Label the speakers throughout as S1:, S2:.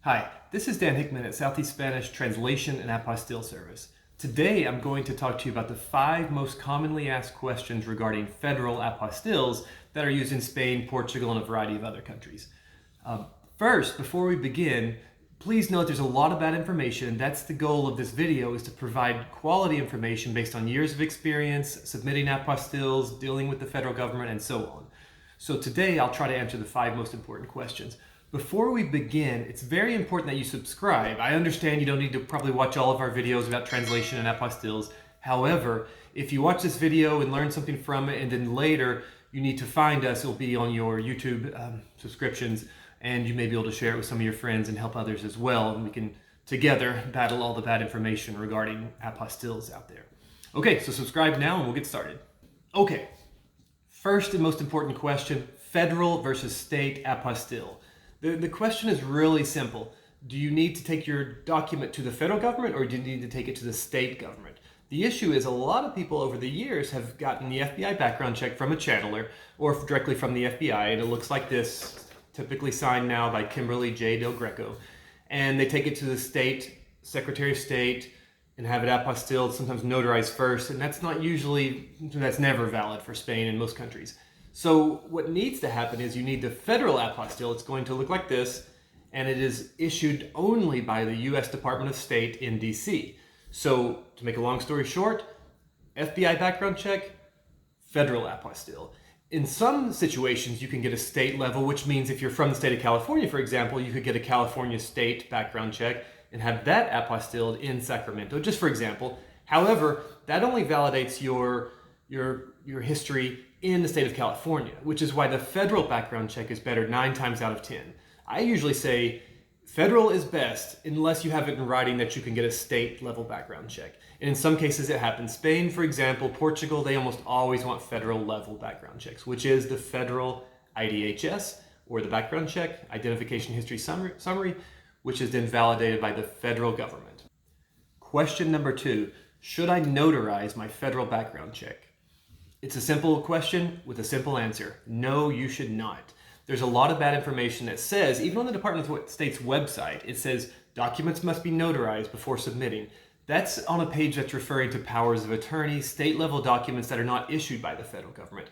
S1: Hi, this is Dan Hickman at Southeast Spanish Translation and Apostille Service. Today I'm going to talk to you about the 5 most commonly asked questions regarding federal apostilles that are used in Spain, Portugal, and a variety of other countries. First, before we begin, please note there's a lot of bad information. That's the goal of this video, is to provide quality information based on years of experience, submitting apostilles, dealing with the federal government, and so on. So today I'll try to answer the 5 most important questions. Before we begin, it's very important that you subscribe. I understand you don't need to probably watch all of our videos about translation and apostilles. However, if you watch this video and learn something from it, and then later you need to find us, it'll be on your YouTube subscriptions, and you may be able to share it with some of your friends and help others as well, and we can together battle all the bad information regarding apostilles out there. Okay, so subscribe now and we'll get started. Okay, first and most important question, federal versus state apostille. The question is really simple. Do you need to take your document to the federal government, or do you need to take it to the state government? The issue is a lot of people over the years have gotten the FBI background check from a channeler or directly from the FBI, and it looks like this, typically signed now by Kimberly J. Del Greco. And they take it to the state, Secretary of State, and have it apostilled, sometimes notarized first, and that's never valid for Spain and most countries. So what needs to happen is you need the federal apostille. It's going to look like this, and it is issued only by the U.S. Department of State in D.C. So to make a long story short, FBI background check, federal apostille. In some situations, you can get a state level, which means if you're from the state of California, for example, you could get a California state background check and have that apostilled in Sacramento, just for example. However, that only validates your history in the state of California, which is why the federal background check is better 9 times out of 10. I usually say federal is best unless you have it in writing that you can get a state level background check. And in some cases it happens. Spain, for example, Portugal, they almost always want federal level background checks, which is the federal IDHS, or the background check, Identification History Summary, which is then validated by the federal government. Question number 2, should I notarize my federal background check? It's a simple question with a simple answer. No, you should not. There's a lot of bad information that says, even on the Department of State's website, it says documents must be notarized before submitting. That's on a page that's referring to powers of attorney, state-level documents that are not issued by the federal government.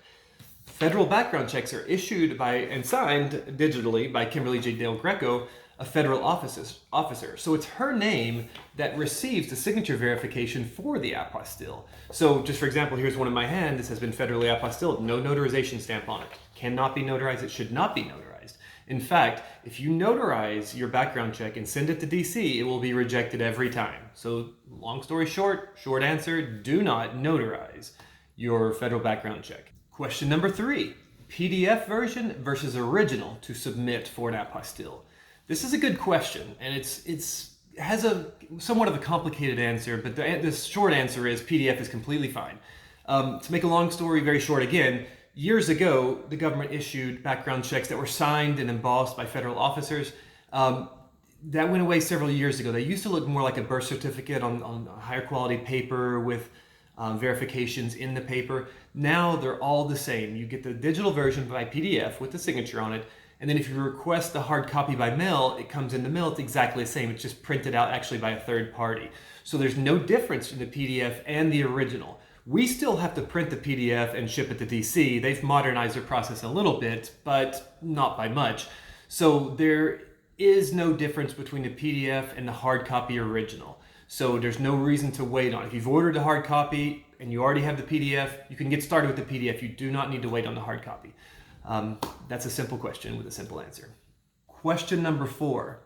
S1: Federal background checks are issued by and signed digitally by Kimberly J. Del Greco, a federal officer. So it's her name that receives the signature verification for the apostille. So just for example, here's one in my hand. This has been federally apostilled. No notarization stamp on it. Cannot be notarized. It should not be notarized. In fact, if you notarize your background check and send it to DC, it will be rejected every time. So long story short answer, do not notarize your federal background check. Question number 3, PDF version versus original to submit for an apostille. This is a good question, and it has a somewhat of a complicated answer, but the short answer is PDF is completely fine. To make a long story very short again, years ago, the government issued background checks that were signed and embossed by federal officers. That went away several years ago. They used to look more like a birth certificate on higher quality paper with verifications in the paper. Now they're all the same. You get the digital version by PDF with the signature on it, and then if you request the hard copy by mail, it comes in the mail. It's exactly the same. It's just printed out actually by a third party. So there's no difference in the PDF and the original. We still have to print the PDF and ship it to DC. They've modernized their process a little bit, but not by much. So there is no difference between the PDF and the hard copy original. So there's no reason to wait on it. If you've ordered a hard copy and you already have the PDF, you can get started with the PDF. You do not need to wait on the hard copy. That's a simple question with a simple answer. Question number 4,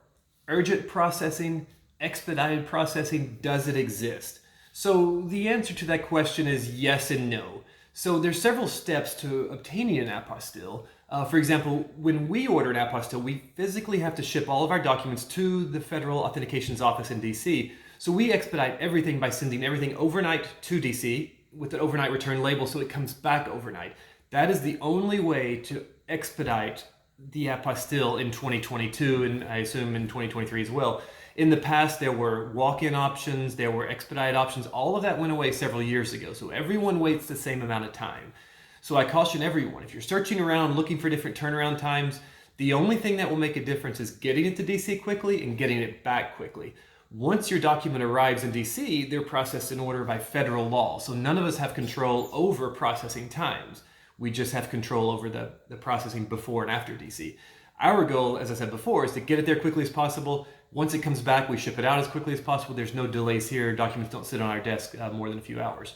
S1: urgent processing, expedited processing, does it exist? So the answer to that question is yes and no. So there's several steps to obtaining an apostille. For example, when we order an apostille, we physically have to ship all of our documents to the Federal Authentications Office in DC. So we expedite everything by sending everything overnight to DC with an overnight return label, so it comes back overnight. That is the only way to expedite the apostille in 2022, and I assume in 2023 as well. In the past, there were walk-in options, there were expedited options. All of that went away several years ago, so everyone waits the same amount of time. So I caution everyone, if you're searching around looking for different turnaround times, The only thing that will make a difference is getting it to DC quickly and getting it back quickly. Once your document arrives in DC, they're processed in order by federal law. So none of us have control over processing times. We just have control over the processing before and after DC. Our goal, as I said before, is to get it there quickly as possible. Once it comes back, we ship it out as quickly as possible. There's no delays here. Documents don't sit on our desk more than a few hours.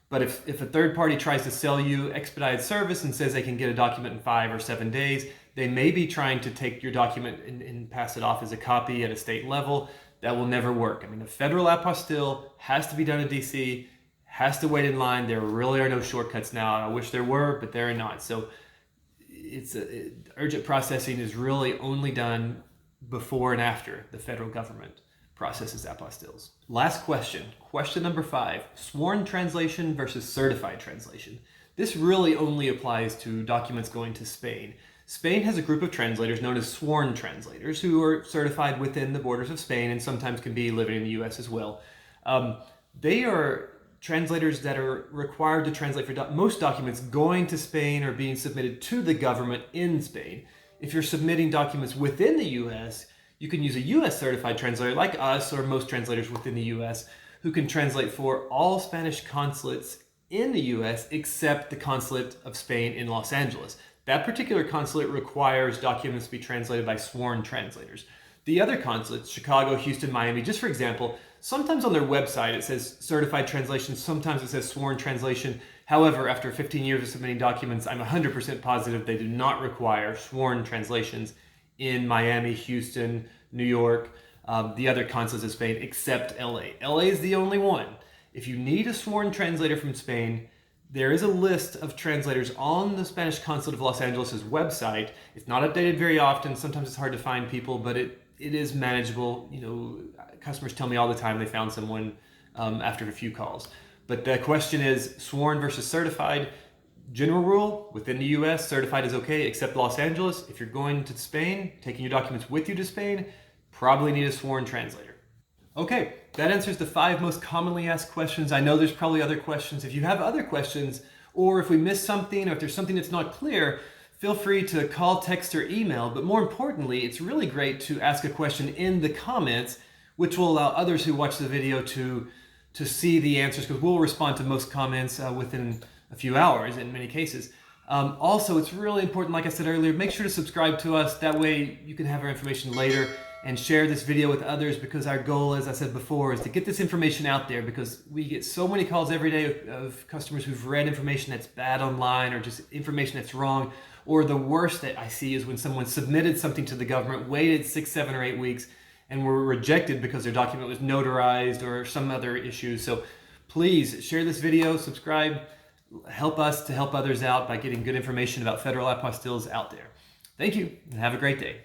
S1: But if a third party tries to sell you expedited service and says they can get a document in 5 or 7 days, they may be trying to take your document and pass it off as a copy at a state level. That will never work. I mean, a federal apostille has to be done in DC, has to wait in line. There really are no shortcuts now. I wish there were, but there are not. So urgent processing is really only done before and after the federal government processes apostilles. Last question number 5, sworn translation versus certified translation. This really only applies to documents going to Spain. Spain has a group of translators known as sworn translators who are certified within the borders of Spain and sometimes can be living in the US as well. They are translators that are required to translate for most documents going to Spain or being submitted to the government in Spain. If you're submitting documents within the US, you can use a US certified translator like us or most translators within the US who can translate for all Spanish consulates in the US except the consulate of Spain in Los Angeles. That particular consulate requires documents to be translated by sworn translators. The other consulates, Chicago, Houston, Miami, just for example, sometimes on their website it says certified translation, sometimes it says sworn translation. However, after 15 years of submitting documents, I'm 100% positive they do not require sworn translations in Miami, Houston, New York, the other consulates of Spain, except LA. LA is the only one. If you need a sworn translator from Spain, there is a list of translators on the Spanish Consulate of Los Angeles' website. It's not updated very often. Sometimes it's hard to find people, but it is manageable. You know, customers tell me all the time they found someone after a few calls. But the question is sworn versus certified. General rule, within the US, certified is okay, except Los Angeles. If you're going to Spain, taking your documents with you to Spain, probably need a sworn translator. Okay, that answers the 5 most commonly asked questions. I know there's probably other questions. If you have other questions, or if we missed something, or if there's something that's not clear, feel free to call, text, or email. But more importantly, it's really great to ask a question in the comments, which will allow others who watch the video to see the answers, because we'll respond to most comments within a few hours in many cases. Also, it's really important, like I said earlier, make sure to subscribe to us. That way you can have our information later and share this video with others, because our goal, as I said before, is to get this information out there, because we get so many calls every day of customers who've read information that's bad online or just information that's wrong. Or the worst that I see is when someone submitted something to the government, waited 6, 7, or 8 weeks, and were rejected because their document was notarized or some other issue. So please share this video, subscribe, help us to help others out by getting good information about federal apostilles out there. Thank you, and have a great day.